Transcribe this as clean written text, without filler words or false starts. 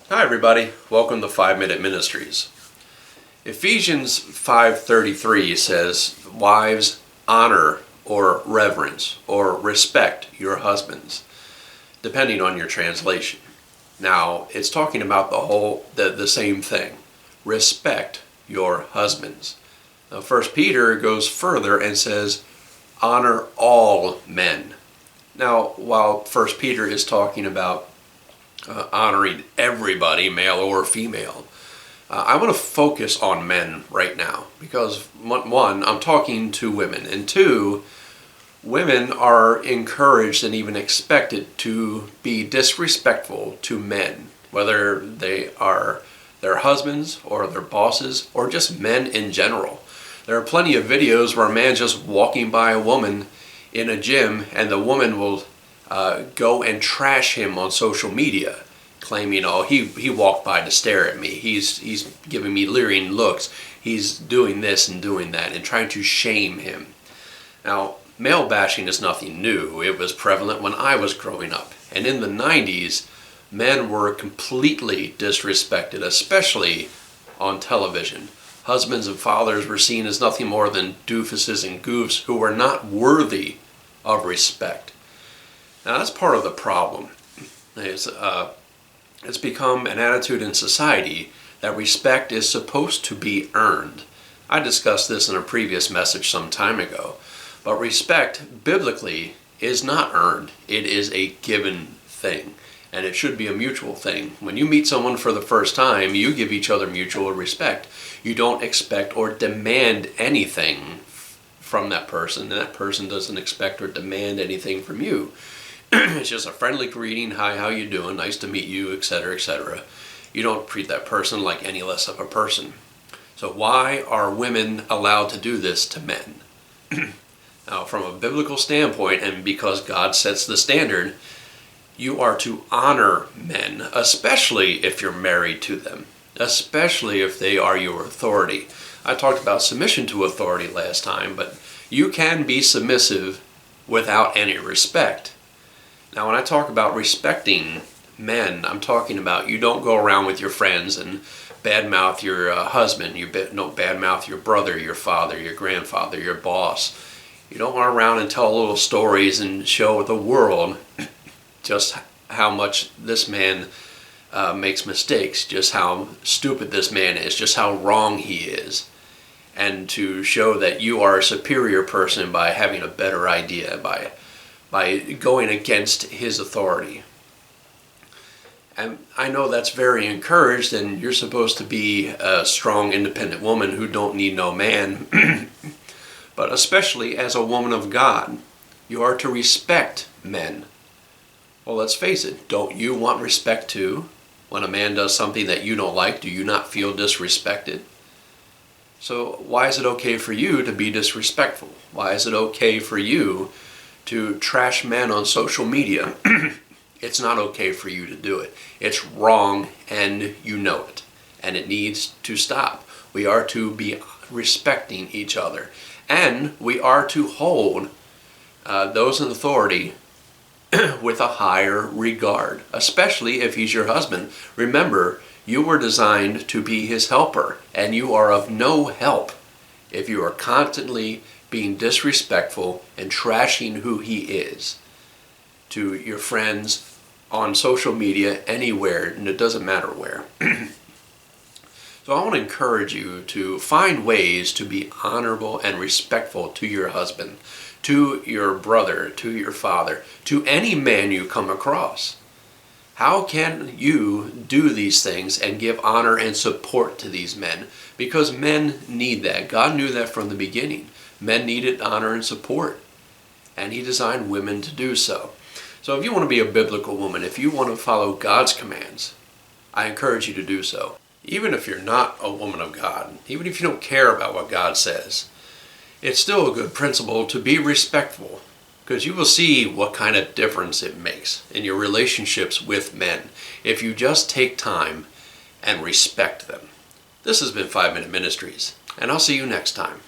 Hi everybody, welcome to 5 Minute Ministries. Ephesians 5:33 says, "Wives, honor or reverence or respect your husbands," depending on your translation. Now, it's talking about the same thing. Respect your husbands. Now, 1 Peter goes further and says, "Honor all men." Now, while 1 Peter is talking about honoring everybody, male or female, I want to focus on men right now because one, I'm talking to women, and two, women are encouraged and even expected to be disrespectful to men, whether they are their husbands or their bosses or just men in general. There are plenty of videos where a man's just walking by a woman in a gym and the woman will go and trash him on social media, claiming, "Oh, he walked by to stare at me. He's giving me leering looks. He's doing this and doing that," and trying to shame him. Now, male bashing is nothing new. It was prevalent when I was growing up. And in the 90s, men were completely disrespected, especially on television. Husbands and fathers were seen as nothing more than doofuses and goofs who were not worthy of respect. Now, that's part of the problem. It's become an attitude in society that respect is supposed to be earned. I discussed this in a previous message some time ago. But respect, biblically, is not earned. It is a given thing. And it should be a mutual thing. When you meet someone for the first time, you give each other mutual respect. You don't expect or demand anything from that person, and that person doesn't expect or demand anything from you. It's just a friendly greeting. "Hi, how you doing? Nice to meet you," etc., etc. You don't treat that person like any less of a person. So why are women allowed to do this to men? Now, from a biblical standpoint, and because God sets the standard, you are to honor men, especially if you're married to them, especially if they are your authority. I talked about submission to authority last time, but you can be submissive without any respect. Now, when I talk about respecting men, I'm talking about you don't go around with your friends and badmouth your husband, you don't badmouth your brother, your father, your grandfather, your boss. You don't run around and tell little stories and show the world just how much this man makes mistakes, just how stupid this man is, just how wrong he is, and to show that you are a superior person by having a better idea, by going against his authority. And I know that's very encouraged, and you're supposed to be a strong, independent woman who don't need no man. But especially as a woman of God, you are to respect men. Well, let's face it, don't you want respect too? When a man does something that you don't like, do you not feel disrespected? So why is it okay for you to be disrespectful? Why is it okay for you to trash men on social media? It's not okay for you to do it. It's wrong, and you know it. And it needs to stop. We are to be respecting each other. And we are to hold those in authority with a higher regard, especially if he's your husband. Remember, you were designed to be his helper, and you are of no help if you are constantly being disrespectful and trashing who he is to your friends on social media, anywhere, and it doesn't matter where. So I want to encourage you to find ways to be honorable and respectful to your husband, to your brother, to your father, to any man you come across. How can you do these things and give honor and support to these men? Because men need that. God knew that from the beginning. Men needed honor and support, and he designed women to do so. So if you want to be a biblical woman, if you want to follow God's commands, I encourage you to do so. Even if you're not a woman of God, even if you don't care about what God says, it's still a good principle to be respectful, because you will see what kind of difference it makes in your relationships with men if you just take time and respect them. This has been 5 Minute Ministries, and I'll see you next time.